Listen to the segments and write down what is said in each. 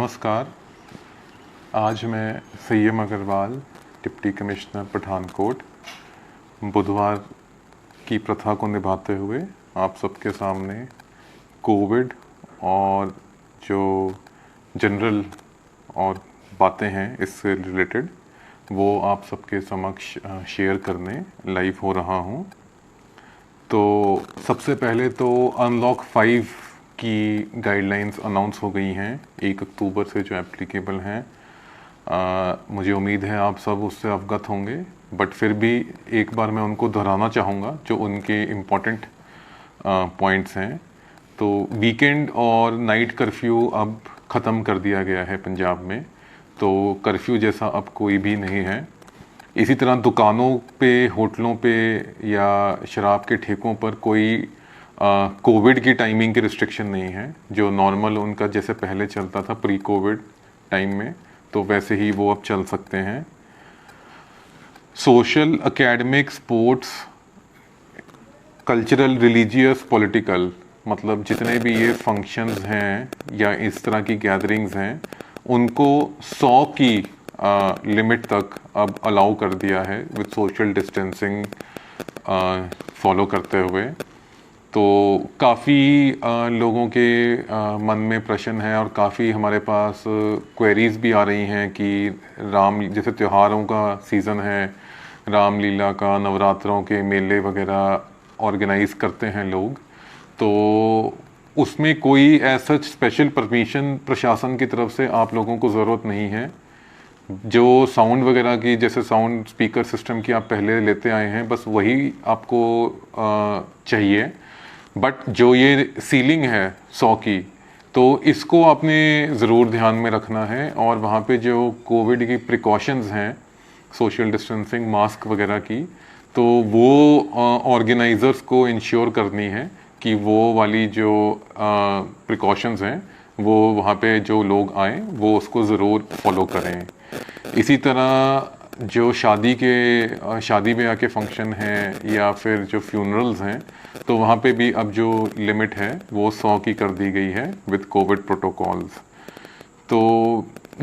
नमस्कार। आज मैं सैयम अग्रवाल, डिप्टी कमिश्नर पठानकोट, बुधवार की प्रथा को निभाते हुए आप सबके सामने कोविड और जो जनरल और बातें हैं इससे रिलेटेड वो आप सबके समक्ष शेयर करने लाइव हो रहा हूँ। तो सबसे पहले तो अनलॉक 5 की गाइडलाइंस अनाउंस हो गई हैं 1 अक्टूबर से जो एप्लीकेबल हैं। मुझे उम्मीद है आप सब उससे अवगत होंगे, बट फिर भी एक बार मैं उनको दोहराना चाहूँगा जो उनके इम्पॉर्टेंट पॉइंट्स हैं। तो वीकेंड और नाइट कर्फ्यू अब ख़त्म कर दिया गया है पंजाब में, तो कर्फ्यू जैसा अब कोई भी नहीं है। इसी तरह दुकानों पे, होटलों पे या शराब के ठेकों पर कोई कोविड की टाइमिंग की रिस्ट्रिक्शन नहीं है। जो नॉर्मल उनका जैसे पहले चलता था प्री कोविड टाइम में, तो वैसे ही वो अब चल सकते हैं। Social, academic, sports, cultural, religious, political, मतलब जितने भी ये फंक्शंस हैं या इस तरह की गैदरिंग्स हैं उनको 100 की लिमिट तक अब अलाउ कर दिया है विद सोशल डिस्टेंसिंग फॉलो करते हुए। तो काफ़ी लोगों के मन में प्रश्न है और काफ़ी हमारे पास क्वेरीज भी आ रही हैं कि जैसे त्योहारों का सीज़न है, रामलीला का, नवरात्रों के मेले वगैरह ऑर्गेनाइज करते हैं लोग, तो उसमें कोई ऐसा स्पेशल परमिशन प्रशासन की तरफ से आप लोगों को ज़रूरत नहीं है। जो साउंड वगैरह की, जैसे साउंड स्पीकर सिस्टम की आप पहले लेते आए हैं, बस वही आपको चाहिए। बट जो ये सीलिंग है 100 की, तो इसको आपने ज़रूर ध्यान में रखना है और वहाँ पे जो कोविड की प्रिकॉशंस हैं, सोशल डिस्टेंसिंग, मास्क वगैरह की, तो वो ऑर्गेनाइज़र्स को इंश्योर करनी है कि वो वाली जो प्रिकॉशंस हैं वो वहाँ पे जो लोग आएँ वो उसको ज़रूर फॉलो करें। इसी तरह जो शादी ब्याह के फंक्शन हैं या फिर जो फ्यूनरल्स हैं, तो वहाँ पे भी अब जो लिमिट है वो 100 की कर दी गई है विद कोविड प्रोटोकॉल्स। तो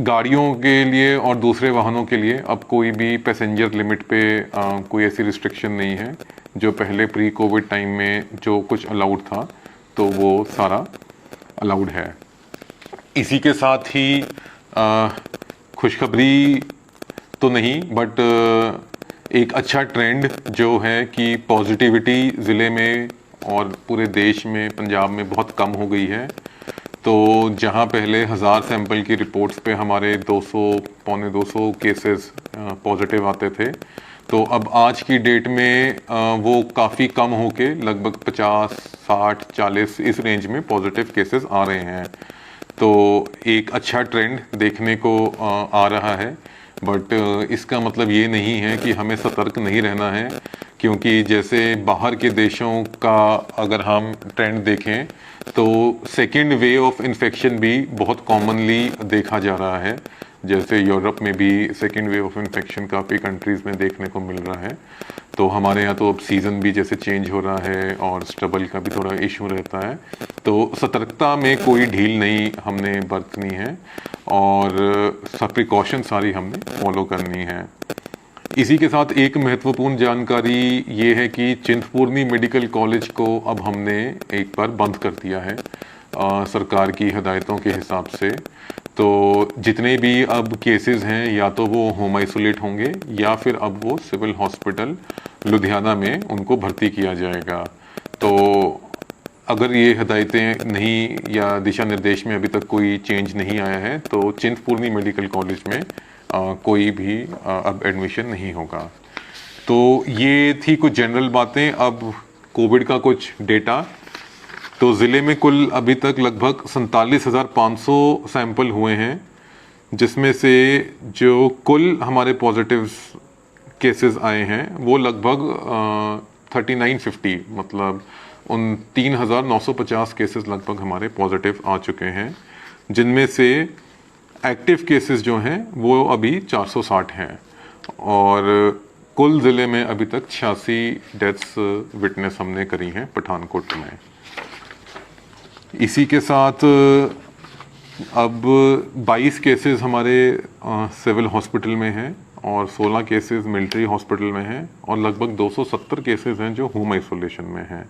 गाड़ियों के लिए और दूसरे वाहनों के लिए अब कोई भी पैसेंजर लिमिट पे कोई ऐसी रिस्ट्रिक्शन नहीं है। जो पहले प्री कोविड टाइम में जो कुछ अलाउड था तो वो सारा अलाउड है। इसी के साथ ही खुशखबरी तो नहीं, बट एक अच्छा ट्रेंड जो है कि पॉजिटिविटी ज़िले में और पूरे देश में, पंजाब में बहुत कम हो गई है। तो जहां पहले 1000 सैंपल की रिपोर्ट्स पे हमारे 200, पौने 200 केसेस पॉजिटिव आते थे, तो अब आज की डेट में वो काफ़ी कम होके लगभग 50, 60, 40 इस रेंज में पॉजिटिव केसेस आ रहे हैं। तो एक अच्छा ट्रेंड देखने को आ रहा है, बट इसका मतलब ये नहीं है कि हमें सतर्क नहीं रहना है, क्योंकि जैसे बाहर के देशों का अगर हम ट्रेंड देखें तो सेकेंड वेव ऑफ इन्फेक्शन भी बहुत कॉमनली देखा जा रहा है। जैसे यूरोप में भी सेकेंड वेव ऑफ इन्फेक्शन काफ़ी कंट्रीज़ में देखने को मिल रहा है। तो हमारे यहाँ तो अब सीज़न भी जैसे चेंज हो रहा है और स्टबल का भी थोड़ा इशू रहता है, तो सतर्कता में कोई ढील नहीं हमने बरतनी है और सब प्रिकॉशन सारी हमने फॉलो करनी है। इसी के साथ एक महत्वपूर्ण जानकारी ये है कि चिंतपूर्णी मेडिकल कॉलेज को अब हमने एक बार बंद कर दिया है सरकार की हिदायतों के हिसाब से। तो जितने भी अब केसेस हैं या तो वो होम आइसोलेट होंगे या फिर अब वो सिविल हॉस्पिटल लुधियाना में उनको भर्ती किया जाएगा। तो अगर ये हिदायतें नहीं या दिशा निर्देश में अभी तक कोई चेंज नहीं आया है तो चिंतपूर्णी मेडिकल कॉलेज में कोई भी अब एडमिशन नहीं होगा। तो ये थी कुछ जनरल बातें। अब कोविड का कुछ डेटा, तो ज़िले में कुल अभी तक लगभग 47,500 सैंपल हुए हैं, जिसमें से जो कुल हमारे पॉजिटिव केसेस आए हैं वो लगभग 3950, मतलब उन 3,950 केसेस लगभग हमारे पॉजिटिव आ चुके हैं, जिनमें से एक्टिव केसेस जो हैं वो अभी 460 हैं और कुल ज़िले में अभी तक 86 डेथ्स विटनेस हमने करी हैं पठानकोट में। इसी के साथ अब 22 केसेस हमारे सिविल हॉस्पिटल में हैं और 16 केसेस मिलिट्री हॉस्पिटल में हैं और लगभग 270 केसेस हैं जो होम आइसोलेशन में हैं।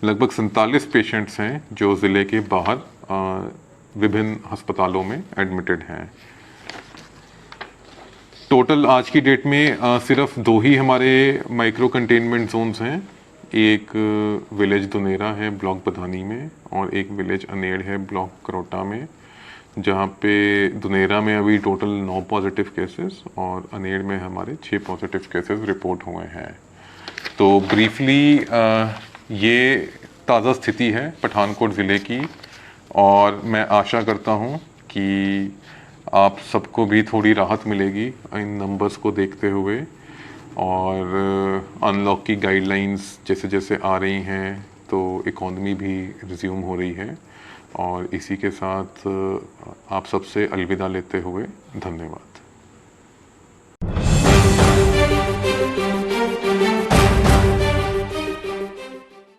लगभग 47 पेशेंट्स हैं जो ज़िले के बाहर विभिन्न अस्पतालों में एडमिटेड हैं। टोटल आज की डेट में सिर्फ 2 ही हमारे माइक्रो कंटेनमेंट जोन्स हैं। एक विलेज दुनेरा है ब्लॉक बधानी में और एक विलेज अनेड़ है ब्लॉक करोटा में, जहाँ पे दुनेरा में अभी टोटल 9 पॉजिटिव केसेस और अनेड़ में हमारे 6 पॉजिटिव केसेस रिपोर्ट हुए हैं। तो ब्रीफली ये ताज़ा स्थिति है पठानकोट ज़िले की और मैं आशा करता हूँ कि आप सबको भी थोड़ी राहत मिलेगी इन नंबर्स को देखते हुए और अनलॉक की गाइडलाइंस जैसे जैसे आ रही हैं तो इकॉनमी भी रिज्यूम हो रही है। और इसी के साथ आप सबसे अलविदा लेते हुए धन्यवाद।